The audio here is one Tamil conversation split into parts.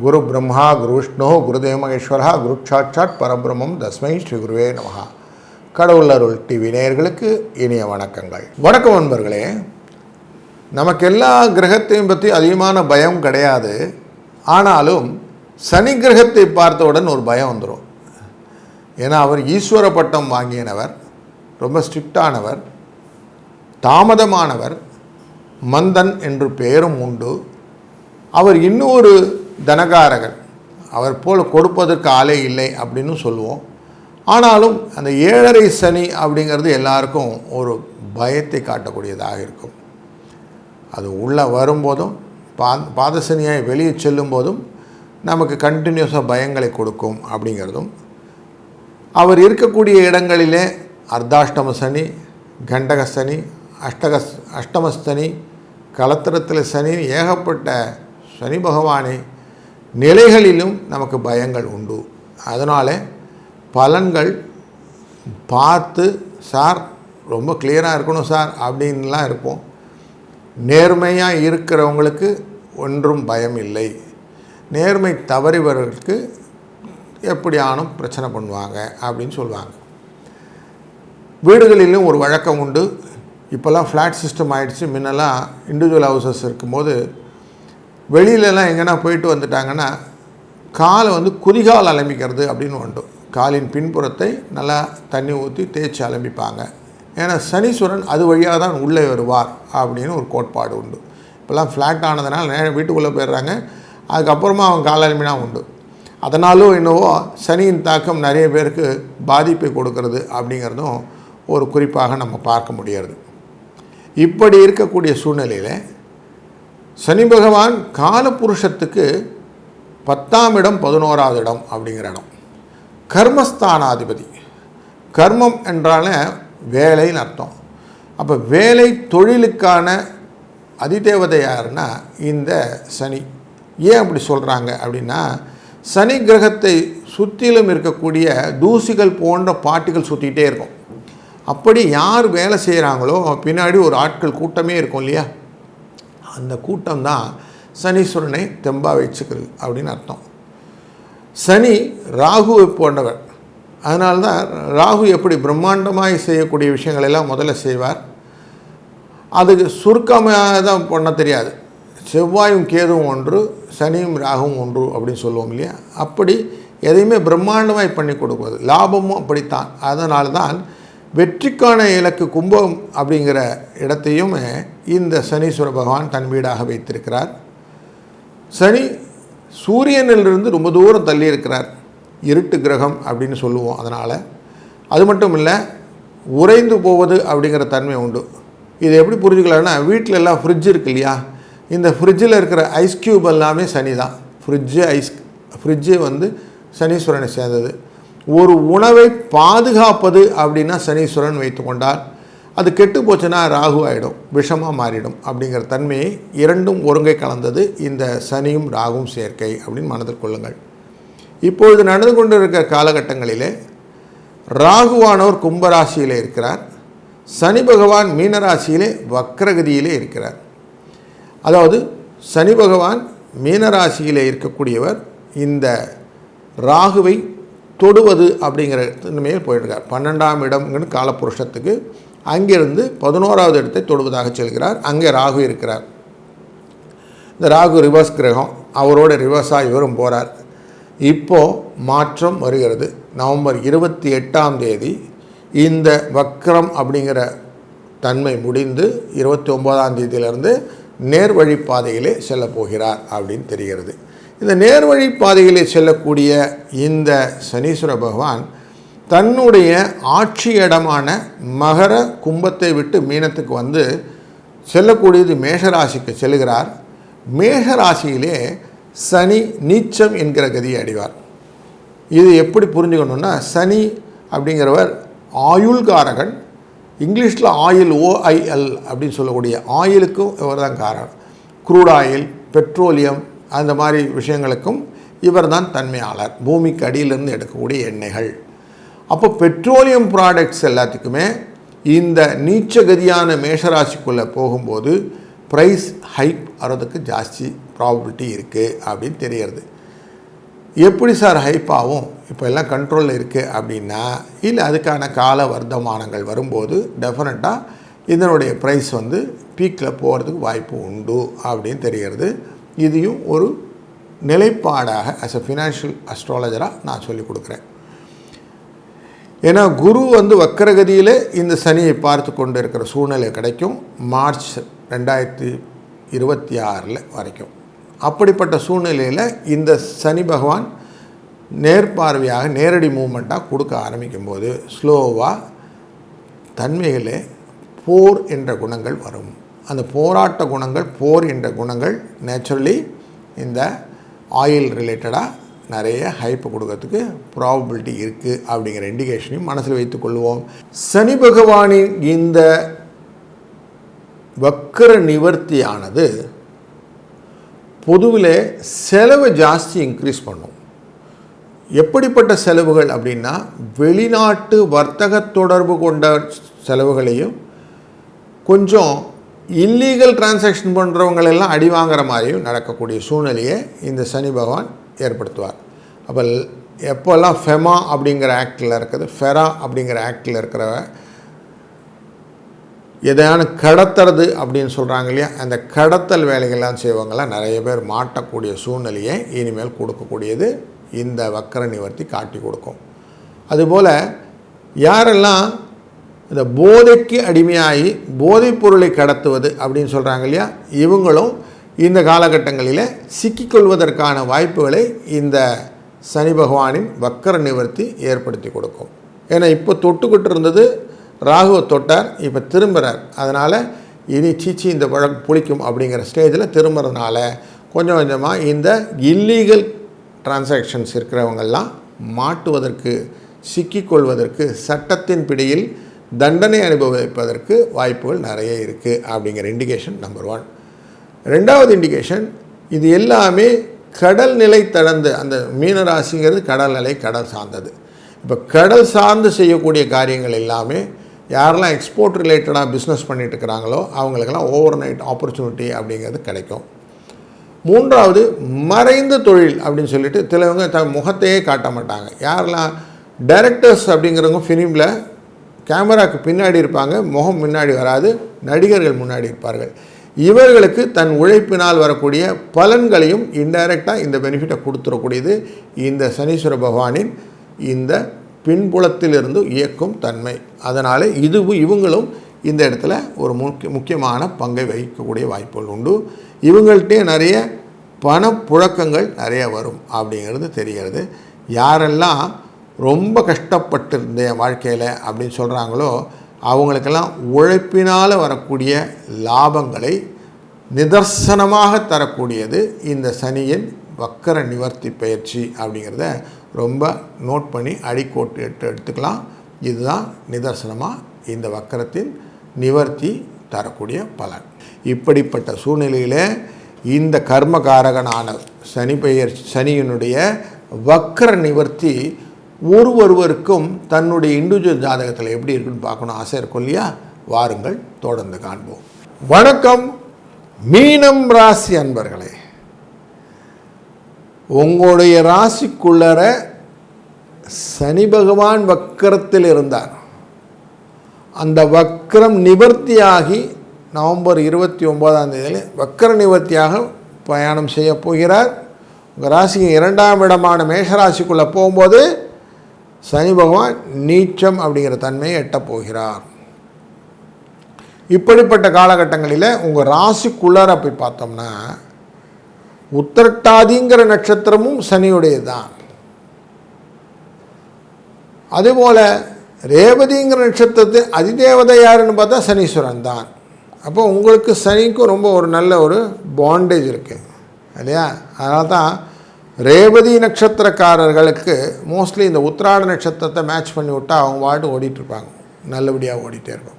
குரு பிரம்மா குரு விஷ்ணு குருதேவ மகேஸ்வரா குரு சாட்சாத் பரபிரம்மம் தஸ்மை ஸ்ரீ குருவே நமஹா. கடவுள் அருள் டிவி நேயர்களுக்கு இனிய வணக்கங்கள். வணக்கம் நண்பர்களே. நமக்கு எல்லா கிரகத்தையும் பற்றி அதிகமான பயம் கிடையாது. ஆனாலும் சனி கிரகத்தை பார்த்தவுடன் ஒரு பயம் வந்துடும். ஏன்னா அவர் ஈஸ்வர பட்டம் வாங்கியனவர், ரொம்ப ஸ்ட்ரிக்டானவர், தாமதமானவர், மந்தன் என்று பெயரும் உண்டு. அவர் இன்னொரு தனகாரகர், அவர் போல் கொடுப்பதற்கு ஆளே இல்லை அப்படின்னு சொல்லுவோம். ஆனாலும் அந்த 7.5 சனி அப்படிங்கிறது எல்லாருக்கும் ஒரு பயத்தை காட்டக்கூடியதாக இருக்கும். அது உள்ளே வரும்போதும் பாதசனியாய் வெளியே செல்லும் போதும் நமக்கு கண்டினியூஸாக பயங்களை கொடுக்கும் அப்படிங்கிறதும், அவர் இருக்கக்கூடிய இடங்களிலே அர்த்தாஷ்டம சனி, கண்டக சனி, அஷ்டமஸ்தனி, கலத்திரத்தில் சனி, ஏகப்பட்ட சனி பகவானை நிலைகளிலும் நமக்கு பயங்கள் உண்டு. அதனால் பலன்கள் பார்த்து, சார் ரொம்ப கிளியராக இருக்கணும் சார் அப்படின்லாம் இருப்போம். நேர்மையாக இருக்கிறவங்களுக்கு ஒன்றும் பயம் இல்லை. நேர்மை தவறிவர்களுக்கு எப்படியானும் பிரச்சனை பண்ணுவாங்க அப்படின்னு சொல்லுவாங்க. வீடுகளிலும் ஒரு வழக்கம் உண்டு. இப்போல்லாம் ஃப்ளாட் சிஸ்டம் ஆகிடுச்சு. முன்னெல்லாம் இண்டிவிஜுவல் ஹவுசஸ் இருக்கும்போது வெளியிலலாம் எங்கன்னா போயிட்டு வந்துட்டாங்கன்னா காலை குதிகால் அலம்பிக்கிறது அப்படின்னு உண்டு. காலின் பின்புறத்தை நல்லா தண்ணி ஊற்றி தேய்ச்சி அலம்பிப்பாங்க. ஏன்னா சனீஸ்வரன் அது வழியாக தான் உள்ளே வருவார் அப்படின்னு ஒரு கோட்பாடு உண்டு. இப்போல்லாம் ஃப்ளாட் ஆனதுனால நேரம் வீட்டுக்குள்ளே போயிடுறாங்க. அதுக்கப்புறமா அவங்க கால் அலம்பினா உண்டு. அதனாலும் என்னவோ சனியின் தாக்கம் நிறைய பேருக்கு பாதிப்பை கொடுக்கறது அப்படிங்கிறதும் ஒரு குறிப்பாக நம்ம பார்க்க முடியாது. இப்படி இருக்கக்கூடிய சூழ்நிலையில் சனி பகவான் காலபுருஷத்துக்கு 10ஆம் இடம் 11வது இடம் அப்படிங்கிற இடம், கர்மஸ்தானாதிபதி. கர்மம் என்றால வேலைன்னு அர்த்தம். அப்போ வேலை தொழிலுக்கான அதிதேவதை யாருன்னா இந்த சனி. ஏன் அப்படி சொல்கிறாங்க அப்படின்னா, சனி கிரகத்தை சுற்றிலும் இருக்கக்கூடிய தூசிகள் போன்ற பாட்டிகள் சுற்றிக்கிட்டே இருக்கும். அப்படி யார் வேலை செய்கிறாங்களோ பின்னாடி ஒரு ஆட்கள் கூட்டமே இருக்கும் இல்லையா, அந்த கூட்டம் தான் சனீஸ்வரனை தெம்பாக வச்சுக்கிறது அப்படின்னு அர்த்தம். சனி ராகுவை போன்றவர். அதனால்தான் ராகு எப்படி பிரம்மாண்டமாக செய்யக்கூடிய விஷயங்கள் எல்லாம் முதல்ல செய்வார். அதுக்கு சுருக்கமாக தான் பண்ண தெரியாது. செவ்வாயும் கேதுவும் ஒன்று, சனியும் ராகுவும் ஒன்று அப்படின்னு சொல்லுவோம் இல்லையா. அப்படி எதையுமே பிரம்மாண்டமாய் பண்ணி கொடுக்குவது, லாபமும் அப்படித்தான். அதனால தான் வெற்றிக்கான இலக்கு கும்பம் அப்படிங்கிற இடத்தையும் இந்த சனீஸ்வர பகவான் தன் வீடாக வைத்திருக்கிறார். சனி சூரியனிலிருந்து ரொம்ப தூரம் தள்ளி இருக்கிறார். இருட்டு கிரகம் அப்படின்னு சொல்லுவோம். அதனால் அது மட்டும் இல்லை, உறைந்து போவது அப்படிங்கிற தன்மை உண்டு. இது எப்படி புரிஞ்சுக்கலாம்னா, வீட்டில் எல்லாம் ஃப்ரிட்ஜ் இருக்கு இல்லையா, இந்த ஃப்ரிட்ஜில் இருக்கிற ஐஸ் க்யூப் எல்லாமே சனி தான். ஃப்ரிட்ஜே சனீஸ்வரனை சேர்ந்தது. ஒரு உணவை பாதுகாப்பது அப்படின்னா சனீஸ்வரன் வைத்து கொண்டால் அது கெட்டு போச்சுன்னா ராகு ஆகிடும், விஷமாக மாறிடும். அப்படிங்கிற தன்மையை இரண்டும் ஒருங்கை கலந்தது இந்த சனியும் ராகும் சேர்க்கை அப்படின்னு மனதில் கொள்ளுங்கள். இப்பொழுது நடந்து கொண்டு இருக்கிற காலகட்டங்களிலே ராகுவானவர் கும்பராசியிலே இருக்கிறார், சனி பகவான் மீனராசியிலே வக்ரகதியிலே இருக்கிறார். அதாவது சனி பகவான் மீனராசியிலே இருக்கக்கூடியவர் இந்த ராகுவை தொடுவது அப்படிங்கிற தன்மையில் போயிட்டுருக்கார். 12ஆம் இடம்னு காலப்புருஷத்துக்கு அங்கிருந்து 11வது இடத்தை தொடுவதாக செல்கிறார். அங்கே ராகு இருக்கிறார். இந்த ராகு ரிவர்ஸ் கிரகம், அவரோட ரிவர்ஸாக இவரும் போகிறார். இப்போது மாற்றம் வருகிறது. நவம்பர் 28ஆம் தேதி இந்த வக்ரம் அப்படிங்கிற தன்மை முடிந்து 29ஆம் தேதியிலிருந்து நேர்வழி பாதையிலே செல்ல போகிறார் அப்படின்னு தெரிகிறது. இந்த நேர்வழி பாதையிலே செல்லக்கூடிய இந்த சனீஸ்வர பகவான் தன்னுடைய ஆட்சி இடமான மகர கும்பத்தை விட்டு மீனத்துக்கு செல்லக்கூடியது மேஷராசிக்கு செல்கிறார். மேஷராசியிலே சனி நீச்சம் என்கிற கதியை அடைவார். இது எப்படி புரிஞ்சுக்கணுன்னா, சனி அப்படிங்கிறவர் ஆயுள்காரகன். இங்கிலீஷில் ஆயில், OIL அப்படின்னு சொல்லக்கூடிய ஆயிலுக்கும் இவர் தான் காரகன். க்ரூட் ஆயில், பெட்ரோலியம், அந்த மாதிரி விஷயங்களுக்கும் இவர் தான் தன்மையாளர். பூமிக்கு அடியிலிருந்து எடுக்கக்கூடிய எண்ணெய்கள். அப்போ பெட்ரோலியம் ப்ராடக்ட்ஸ் எல்லாத்துக்குமே இந்த நீச்சகதியான மேஷராசிக்குள்ளே போகும்போது ப்ரைஸ் ஹைக் ஆகிறதுக்கு ஜாஸ்தி ப்ராபபிலிட்டி இருக்குது அப்படின்னு தெரிகிறது. எப்படி சார் ஹைப் ஆகும், இப்போ எல்லாம் கண்ட்ரோலில் இருக்குது அப்படின்னா, இல்லை அதுக்கான கால வர்த்தமானங்கள் வரும்போது டெஃபினட்டாக இதனுடைய ப்ரைஸ் வந்து பீக்கில் போகிறதுக்கு வாய்ப்பு உண்டு அப்படின்னு தெரிகிறது. இதையும் ஒரு நிலைப்பாடாக ஆஸ் எ ஃபினான்ஷியல் அஸ்ட்ராலஜராக நான் சொல்லிக் கொடுக்குறேன். ஏன்னா குரு வந்து வக்கரகதியில் இந்த சனியை பார்த்து கொண்டு இருக்கிற சூழ்நிலை கிடைக்கும் மார்ச் 2026 வரைக்கும். அப்படிப்பட்ட சூழ்நிலையில் இந்த சனி பகவான் நேர்பார்வையாக நேரடி மூமெண்ட்டாக கொடுக்க ஆரம்பிக்கும்போது ஸ்லோவாக தன்மைகளே போர் என்ற குணங்கள் வரும். அந்த போராட்ட குணங்கள், போர் என்ற குணங்கள் நேச்சுரலி இந்த ஆயில் ரிலேட்டடாக நிறைய ஹைப்பு கொடுக்கறதுக்கு ப்ராபபிலிட்டி இருக்குது அப்படிங்கிற இண்டிகேஷனையும் மனசில் வைத்துக்கொள்வோம். சனி பகவானின் இந்த வக்கர நிவர்த்தியானது பொதுவில் செலவு ஜாஸ்தி இன்க்ரீஸ் பண்ணும். எப்படிப்பட்ட செலவுகள் அப்படின்னா, வெளிநாட்டு வர்த்தக தொடர்பு கொண்ட செலவுகளையும், கொஞ்சம் இல்லீகல் டிரான்சாக்ஷன் பண்ணுறவங்களெல்லாம் அடி வாங்குற மாதிரியும் நடக்கக்கூடிய சூழ்நிலையை இந்த சனி பகவான் ஏற்படுத்துவார். அப்போ எப்போல்லாம் ஃபெமா அப்படிங்கிற ஆக்டில் இருக்குது, ஃபெரா அப்படிங்கிற ஆக்டில் இருக்கிற எதையான கடத்துறது அப்படின்னு சொல்கிறாங்க இல்லையா, அந்த கடத்தல் வேலைகள்லாம் செய்வங்கள்லாம் நிறைய பேர் மாட்டக்கூடிய சூழ்நிலையை இனிமேல் கொடுக்கக்கூடியது இந்த வக்கர நிவர்த்தி காட்டி கொடுக்கும். அதுபோல் யாரெல்லாம் இந்த போதைக்கு அடிமையாகி போதைப் பொருளை கடத்துவது அப்படின்னு சொல்கிறாங்க இல்லையா, இவங்களும் இந்த காலகட்டங்களில் சிக்கிக்கொள்வதற்கான வாய்ப்புகளை இந்த சனி பகவானின் வக்கர நிவர்த்தி ஏற்படுத்தி கொடுக்கும். ஏன்னா இப்போ தொட்டுக்கிட்டு இருந்தது ராகுவை தொட்டார், இப்போ திரும்புகிறார். அதனால் இனி சீச்சி இந்த பழம் புளிக்கும் அப்படிங்கிற ஸ்டேஜில் திரும்புறதுனால கொஞ்சம் கொஞ்சமாக இந்த இல்லீகல் டிரான்சாக்ஷன்ஸ் இருக்கிறவங்கெல்லாம் மாட்டுவதற்கு, சிக்கிக்கொள்வதற்கு, சட்டத்தின் பிடியில் தண்டனை அனுபவிப்பதற்கு வாய்ப்புகள் நிறைய இருக்குது அப்படிங்கிற இண்டிகேஷன் நம்பர் 1. ரெண்டாவது இண்டிகேஷன், இது எல்லாமே கடல் நிலை தடந்து, அந்த மீனராசிங்கிறது கடல் நிலை, கடல் சார்ந்தது. இப்போ கடல் சார்ந்து செய்யக்கூடிய காரியங்கள் எல்லாமே யாரெல்லாம் எக்ஸ்போர்ட் ரிலேட்டடாக பிஸ்னஸ் பண்ணிட்டு இருக்கிறாங்களோ அவங்களுக்கெல்லாம் ஓவர் நைட் ஆப்பர்ச்சுனிட்டி அப்படிங்கிறது கிடைக்கும். மூன்றாவது, மறைந்த தொழில் அப்படின்னு சொல்லிட்டு சிலவங்க முகத்தையே காட்ட மாட்டாங்க. யாரெல்லாம் டைரக்டர்ஸ் அப்படிங்கிறவங்க ஃபிலிமில் கேமராவுக்கு பின்னாடி இருப்பாங்க, முகம் முன்னாடி வராது, நடிகர்கள் முன்னாடி இருப்பார்கள். இவர்களுக்கு தன் உழைப்பினால் வரக்கூடிய பலன்களையும் இன்டைரக்டாக இந்த பெனிஃபிட்டை கொடுத்துடக்கூடியது இந்த சனீஸ்வர பகவானின் இந்த பின்புலத்திலிருந்து இயக்கும் தன்மை. அதனால் இவங்களும் இந்த இடத்துல ஒரு முக்கியமான பங்கை வகிக்கக்கூடிய வாய்ப்புகள் உண்டு. இவங்கள்ட்டே நிறைய பணப்புழக்கங்கள் நிறைய வரும் அப்படிங்கிறது தெரிகிறது. யாரெல்லாம் ரொம்ப கஷ்டப்பட்டிருந்த வாழ்க்கையில் அப்படின்னு சொல்கிறாங்களோ அவங்களுக்கெல்லாம் உழைப்பினால் வரக்கூடிய லாபங்களை நிதர்சனமாக தரக்கூடியது இந்த சனியின் வக்கர நிவர்த்தி பயிற்சி அப்படிங்கிறத ரொம்ப நோட் பண்ணி அடிக்கோட்டு எடுத்துக்கலாம். இதுதான் நிதர்சனமாக இந்த வக்கரத்தின் நிவர்த்தி தரக்கூடிய பலன். இப்படிப்பட்ட சூழ்நிலையில் இந்த கர்மகாரகனான சனியினுடைய வக்கர நிவர்த்தி ஒருவருக்கும் தன்னுடைய இண்டிவிஜுவல் ஜாதகத்தில் எப்படி இருக்குன்னு பார்க்கணும் ஆசை இருக்கும் இல்லையா? வாருங்கள் தொடர்ந்து காண்போம். வணக்கம் மீனம் ராசி அன்பர்களே. உங்களுடைய ராசிக்குள்ளர சனி பகவான் வக்கரத்தில் இருந்தார். அந்த வக்கரம் நிவர்த்தியாகி நவம்பர் 29 வக்கர நிவர்த்தியாக பயணம் செய்ய போகிறார். உங்கள் ராசிக்கு 2ஆம் இடமான மேஷராசிக்குள்ளே போகும்போது சனி பகவான் நீச்சம் அப்படிங்கிற தன்மையை எட்டப் போகிறார். இப்படிப்பட்ட காலகட்டங்களில் உங்கள் ராசிக்குள்ளார போய் பார்த்தோம்னா உத்திரட்டாதிங்கிற நட்சத்திரமும் சனியுடையது தான். அதுபோல் ரேவதிங்கிற நட்சத்திரத்தை அதிதேவதை யாருன்னு பார்த்தா சனீஸ்வரன் தான். அப்போ உங்களுக்கு சனிக்கும் ரொம்ப ஒரு நல்ல ஒரு பாண்டேஜ் இருக்குது இல்லையா? அதனால தான் ரேவதி நட்சத்திரக்காரர்களுக்கு மோஸ்ட்லி இந்த உத்திராட நட்சத்திரத்தை மேட்ச் பண்ணி விட்டால் அவங்க பாட்டு ஓடிட்டுருப்பாங்க, நல்லபடியாக ஓடிட்டே இருக்கும்.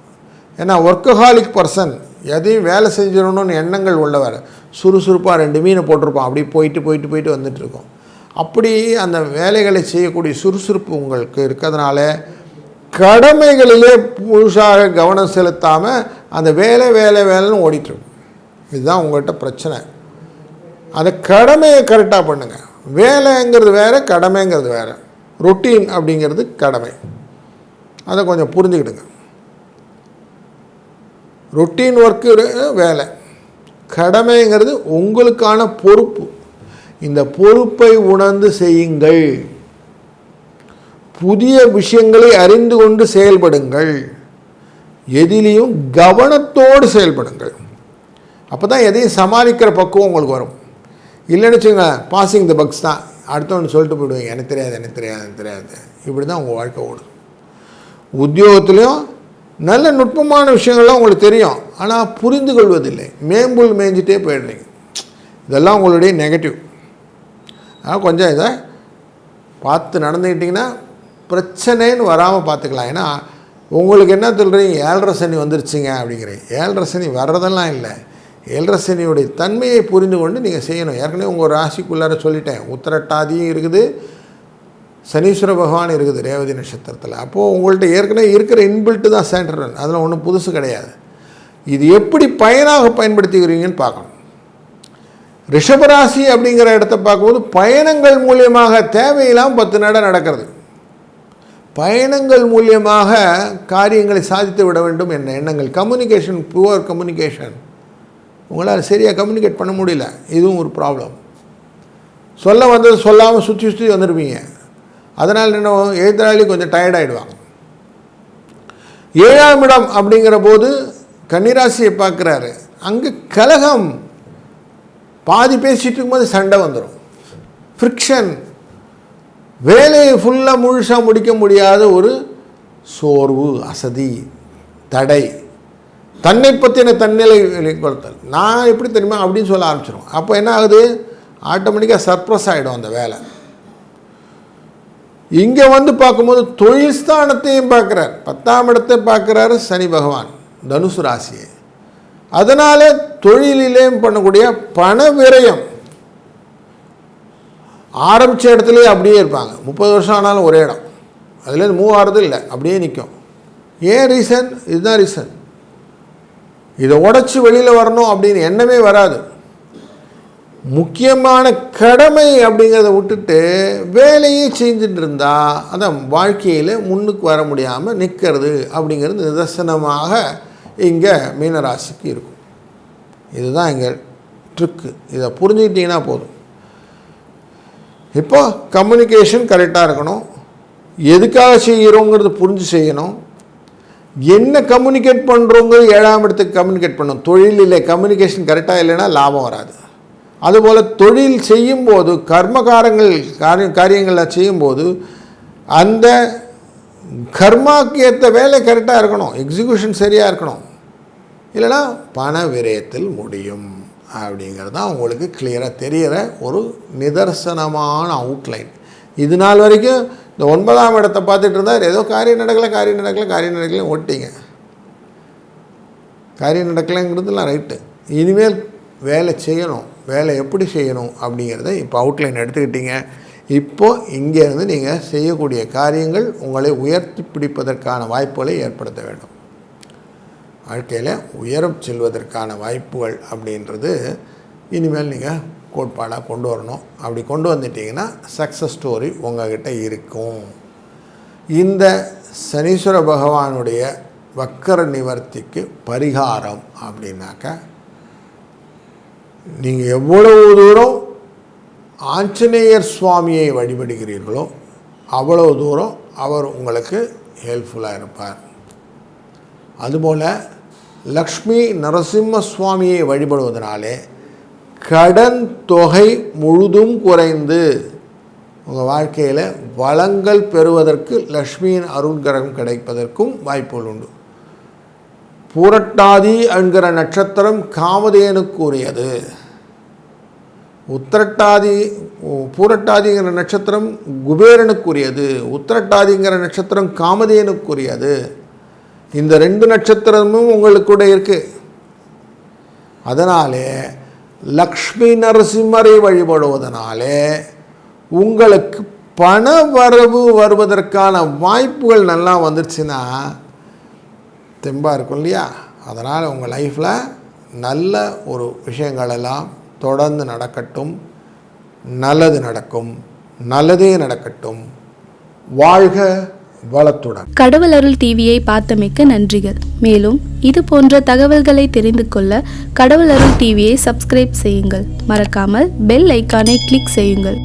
ஏன்னா ஒர்க்கஹாலிக் பர்சன், எதையும் வேலை செஞ்சிடணும்னு எண்ணங்கள் உள்ளவர், சுறுசுறுப்பாக 2 மீனை போட்டிருப்பான், அப்படி போயிட்டு வந்துட்டுருக்கோம். அப்படி அந்த வேலைகளை செய்யக்கூடிய சுறுசுறுப்பு உங்களுக்கு இருக்கிறதுனால கடமைகளிலே முழுசாக கவனம் செலுத்தாமல் அந்த வேலைன்னு ஓடிட்டுருக்கும். இதுதான் உங்கள்கிட்ட பிரச்சனை. அந்த கடமையை கரெக்டாக பண்ணுங்கள். வேலைங்கிறது வேறு, கடமைங்கிறது வேறு. ரொட்டீன் அப்படிங்கிறது கடமை. அதை கொஞ்சம் புரிஞ்சுக்கிடுங்க. ரொட்டீன் ஒர்க்கு வேலை, கடமைங்கிறது உங்களுக்கான பொறுப்பு. இந்த பொறுப்பை உணர்ந்து செய்யுங்கள். புதிய விஷயங்களை அறிந்து கொண்டு செயல்படுங்கள். எதிலையும் கவனத்தோடு செயல்படுங்கள். அப்போ தான் எதையும் சமாளிக்கிற பக்குவம் உங்களுக்கு வரும். இல்லைன்னு வச்சுங்க, பாசிங் த பக்ஸ் தான், அடுத்தவன்னு சொல்லிட்டு போயிடுவீங்க, எனக்கு தெரியாது எனக்கு தெரியாது எனக்கு தெரியாது. இப்படி தான் உங்கள் வாழ்க்கை ஓடும். உத்தியோகத்துலேயும் நல்ல நுட்பமான விஷயங்கள்லாம் உங்களுக்கு தெரியும், ஆனால் புரிந்து கொள்வதில்லை. மேம்புல் மேய்ஞ்சிட்டே போயிடுறீங்க. இதெல்லாம் உங்களுடைய நெகட்டிவ். ஆனால் கொஞ்சம் இதை பார்த்து நடந்துக்கிட்டிங்கன்னா பிரச்சனைன்னு வராமல் பார்த்துக்கலாம். ஏன்னா உங்களுக்கு என்ன சொல்கிறீங்க, 7.5 சனி வந்துருச்சுங்க அப்படிங்கிறீங்க. 7.5 சனி வர்றதெல்லாம் இல்லை. 7.5 சனியுடைய தன்மையை புரிந்து கொண்டு நீங்கள் செய்யணும். ஏற்கனவே உங்கள் ராசிக்குள்ளார சொல்லிட்டேன், உத்திரட்டாதியும் இருக்குது, சனீஸ்வர பகவான் இருக்குது ரேவதி நட்சத்திரத்தில். அப்போது உங்கள்கிட்ட ஏற்கனவே இருக்கிற இன்பில்ட்டு தான் சேட்டர்ன், அதில் ஒன்றும் புதுசு கிடையாது. இது எப்படி பயனாக பயன்படுத்திக்கிறீங்கன்னு பார்க்கணும். ரிஷபராசி அப்படிங்கிற இடத்த பார்க்கும்போது பயணங்கள் மூலியமாக தேவையில்லாமல் 10 நட நடக்கிறது. பயணங்கள் மூலியமாக காரியங்களை சாதித்து விட வேண்டும் என்ற எண்ணங்கள். கம்யூனிகேஷன், புவர் கம்யூனிகேஷன், உங்களால் சரியாக கம்யூனிகேட் பண்ண முடியல, இதுவும் ஒரு ப்ராப்ளம். சொல்ல வந்தது சொல்லாமல் சுற்றி சுற்றி வந்துடுவீங்க. அதனால் என்ன, எதிராளி கொஞ்சம் டயர்டாகிடுவாங்க. 7ஆம் இடம் அப்படிங்கிற போது கன்னிராசியை பார்க்குறாரு. அங்கே கலகம், பாதி பேசிகிட்டு இருக்கும்போது சண்டை வந்துடும், ஃப்ரிக்ஷன், வேலையை ஃபுல்லாக முழுசாக முடிக்க முடியாத ஒரு சோர்வு, அசதி, தடை, தன்னை பற்றின தன்னிலை வெளிப்படுத்தல். நான் எப்படி தெரியுமா அப்படின்னு சொல்ல ஆரம்பிச்சிடும். அப்போ என்ன ஆகுது, ஆட்டோமேட்டிக்காக சர்ப்ரஸ் ஆகிடும் அந்த வேலை. இங்கே வந்து பார்க்கும்போது தொழில் ஸ்தானத்தையும் பார்க்குறார், 10ஆம் இடத்தை பார்க்குறாரு சனி பகவான், தனுசு ராசியை. அதனால் தொழிலிலேயும் பண்ணக்கூடிய பண விரயம், ஆரம்பித்த இடத்துலேயே அப்படியே இருப்பாங்க. 30 வருஷம் ஆனாலும் ஒரே இடம், அதுலேருந்து மூவ் ஆகிறது இல்லை, அப்படியே நிற்கும். ஏன் ரீசன்? இதுதான் ரீசன். இதை உடச்சி வெளியில் வரணும் அப்படின்னு எண்ணமே வராது. முக்கியமான கடமை அப்படிங்கிறத விட்டுட்டு வேலையே செஞ்சுட்டு இருந்தால் அதான் வாழ்க்கையில் முன்னுக்கு வர முடியாமல் நிற்கிறது அப்படிங்கிறது நிதர்சனமாக இங்கே மீனராசிக்கு இருக்கும். இதுதான் இங்கே ட்ரிக்கு. இதை புரிஞ்சுக்கிட்டிங்கன்னா போதும். இப்போ கம்யூனிகேஷன் கரெக்டாக இருக்கணும். எதுக்காக செய்கிறோங்கிறது புரிஞ்சு செய்யணும். என்ன கம்யூனிகேட் பண்ணுறோங்கிறது 7ஆம் இடத்துக்கு கம்யூனிகேட் பண்ணணும். தொழிலில் கம்யூனிகேஷன் கரெக்டாக இல்லைன்னா லாபம் வராது. அதுபோல் தொழில் செய்யும்போது காரியங்களில் செய்யும்போது அந்த கர்மாக்கு ஏற்ற வேலை கரெக்டாக இருக்கணும், எக்ஸிக்யூஷன் சரியாக இருக்கணும். இல்லைனா பண விரயத்தில் முடியும் அப்படிங்கிறது தான் உங்களுக்கு கிளியராக தெரிகிற ஒரு நிதர்சனமான அவுட்லைன். இது நாள் வரைக்கும் இந்த 9ஆம் இடத்தை பார்த்துட்டு இருந்தால் ஏதோ காரியம் நடக்கலை ஓட்டிங்க. காரியம் நடக்கலைங்கிறதுலாம் ரைட்டு. இனிமேல் வேலை செய்யணும், வேலை எப்படி செய்யணும் அப்படிங்கிறத இப்போ அவுட்லைன் எடுத்துக்கிட்டீங்க. இப்போது இங்கேருந்து நீங்கள் செய்யக்கூடிய காரியங்கள் உங்களை உயர்த்தி பிடிப்பதற்கான வாய்ப்புகளை ஏற்படுத்த வேண்டும். வாழ்க்கையில் உயரம் செல்வதற்கான வாய்ப்புகள் அப்படின்றது இனிமேல் நீங்கள் கோட்பாடாக கொண்டு வரணும். அப்படி கொண்டு வந்துட்டிங்கன்னா சக்ஸஸ் ஸ்டோரி உங்கள்கிட்ட இருக்கும். இந்த சனீஸ்வர பகவானுடைய வக்கர நிவர்த்திக்கு பரிகாரம் அப்படின்னாக்க, நீங்கள் எவ்வளவு தூரம் ஆஞ்சநேயர் சுவாமியை வழிபடுகிறீர்களோ அவ்வளவு தூரம் அவர் உங்களுக்கு ஹெல்ப்ஃபுல்லாக இருப்பார். அதுபோல் லக்ஷ்மி நரசிம்ம சுவாமியை வழிபடுவதனாலே கடன் தொகை முழுதும் குறைந்து உங்கள் வாழ்க்கையில் வளங்கள் பெறுவதற்கு, லக்ஷ்மியின் அருள்கரம் கிடைப்பதற்கும் வாய்ப்புகள் உண்டு. பூரட்டாதி என்கிற நட்சத்திரம் காமதேனுக்குரியது. பூரட்டாதிங்கிற நட்சத்திரம் குபேரனுக்குரியது. உத்திரட்டாதிங்கிற நட்சத்திரம் காமதேனுக்குரியது. இந்த 2 நட்சத்திரமும் உங்களுக்கு கூட இருக்குது. அதனாலே லக்ஷ்மி நரசிம்மரை வழிபடுவதனாலே உங்களுக்கு பண வரவு வருவதற்கான வாய்ப்புகள் நல்லா வந்துடுச்சுன்னா தெம்பாக இருக்கும் இல்லையா? அதனால் உங்கள் லைஃப்பில் நல்ல ஒரு விஷயங்களெல்லாம் தொடர்ந்து நடக்கட்டும். நல்லது நடக்கும். நல்லதே நடக்கட்டும். வாழ்க வளத்துடன். கடவுள் அருள் டிவியை பார்த்தமைக்கு நன்றிகள். மேலும் இது போன்ற தகவல்களை தெரிந்து கொள்ள கடவுள் அருள் டிவியை சப்ஸ்கிரைப் செய்யுங்கள். மறக்காமல் பெல் ஐக்கானை கிளிக் செய்யுங்கள்.